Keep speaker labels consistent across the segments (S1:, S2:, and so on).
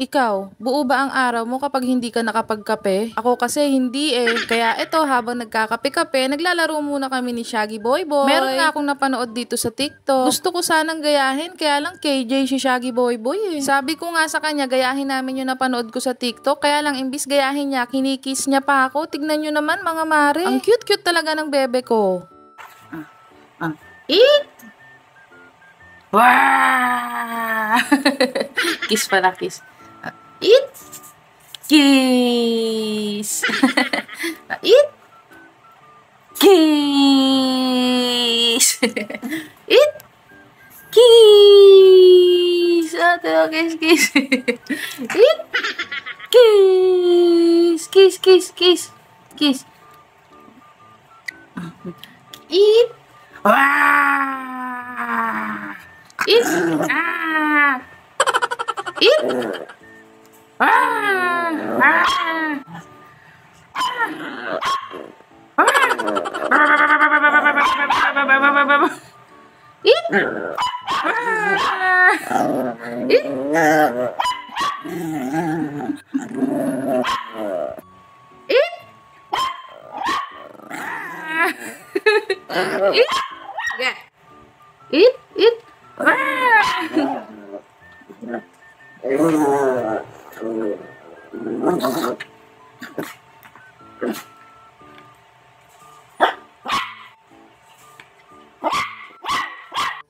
S1: Ikaw, buo ba ang araw mo kapag hindi ka nakapagkape? Ako kasi hindi eh. Kaya ito, habang nagkakape-kape, naglalaro muna kami ni Shaggy Boy Boy. Meron nga akong napanood dito sa TikTok. Gusto ko sanang gayahin, kaya lang KJ si Shaggy Boy Boy eh. Sabi ko nga sa kanya, gayahin namin yung napanood ko sa TikTok. Kaya lang imbis gayahin niya, kinikiss niya pa ako. Tignan nyo naman mga mare. Ang cute-cute talaga ng bebe ko. Eat! Wow! Kiss pala, kiss. Eat! Kiss! Eat! Kiss! Eat! Kiss! Ate, kiss, kiss. Eat! Kiss! Kiss, kiss, kiss. Kiss. Eat! Wow! Eat! Ah! Eat! Eat!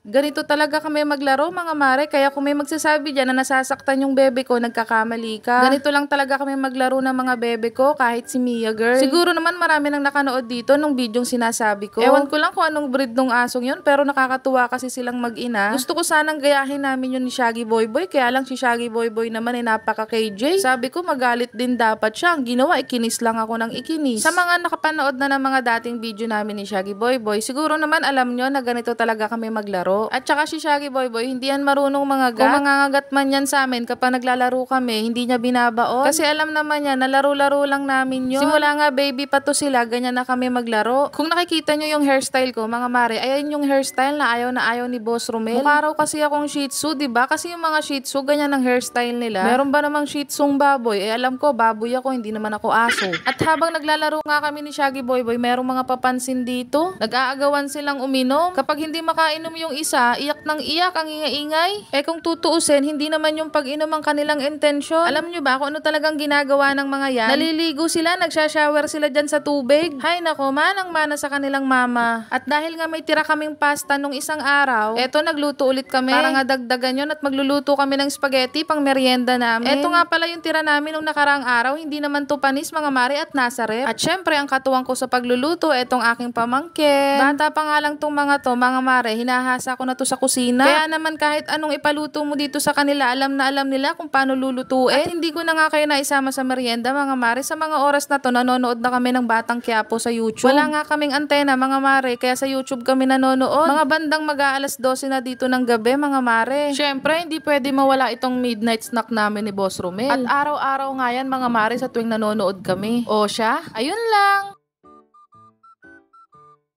S1: Ganito talaga kami maglaro mga mare, kaya kung may magsasabi dyan na nasasaktan yung bebe ko, nagkakamali ka. Ganito lang talaga kami maglaro ng mga bebe ko, kahit si Mia girl. Siguro naman marami nang nakanood dito nung bidyong sinasabi ko. Ewan ko lang kung anong breed nung asong yun, pero nakakatuwa kasi silang mag-ina. Gusto ko sanang gayahin namin yun ni Shaggy Boy Boy, kaya lang si Shaggy Boy Boy naman ay napaka KJ. Sabi ko magalit din dapat siya, ang ginawa ikinis lang ako ng ikinis. Sa mga nakapanood na ng mga dating video namin ni Shaggy Boy Boy, siguro naman alam nyo na ganito talaga kami maglaro. At saka si Shaggy Boy Boy, hindi yan marunong mangagat. Kung mangangagat man yan sa amin kapag naglalaro kami, hindi niya binabaon. Kasi alam naman niya, nalaro-laro lang namin yun. Simula nga baby pa to sila, ganyan na kami maglaro. Kung nakikita nyo yung hairstyle ko, mga mare, ayan yung hairstyle na ayaw ni Boss Romel. Mukha raw kasi akong Shih Tzu, diba? Kasi yung mga Shih Tzu, ganyan ang hairstyle nila. Meron ba namang Shih Tzu baboy? Eh alam ko, baboy ako, hindi naman ako aso. At habang naglalaro nga kami ni Shaggy Boy Boy, merong mga papansin dito. Nag-aagawan silang uminom. Kapag hindi makainom yung isa, iyak ng iyak, ang ingay-ingay. Eh kung tutuusin, hindi naman yung pag-inom ang kanilang intensyon. Alam nyo ba kung ano talagang ginagawa ng mga yan? Naliligo sila, nagsha-shower sila dyan sa tubig. Hay nako, manang-mana sa kanilang mama. At dahil nga may tira kaming pasta nung isang araw, eto nagluto ulit kami. Para nga dagdagan yun at magluluto kami ng spaghetti pang merienda namin. Eto nga pala yung tira namin nung nakaraang araw, hindi naman to panis mga mari at nasa rep. At syempre ang katuwang ko sa pagluluto, etong aking pamangkin. Bata pa nga lang tong mga to, mga mare, hinahasa ko na to sa kusina. Kaya naman kahit anong ipaluto mo dito sa kanila, alam na alam nila kung paano lulutuin. At hindi ko na nga kayo naisama sa merienda mga mare. Sa mga oras na to, nanonood na kami ng Batang Quiapo sa YouTube. Wala nga kaming antena mga mare, kaya sa YouTube kami nanonood. Mga bandang mag-aalas 12 na dito ng gabi mga mare. Syempre, hindi pwede mawala itong midnight snack namin ni Boss Romel. At araw-araw nga yan mga mare sa tuwing nanonood kami. O siya, ayun lang.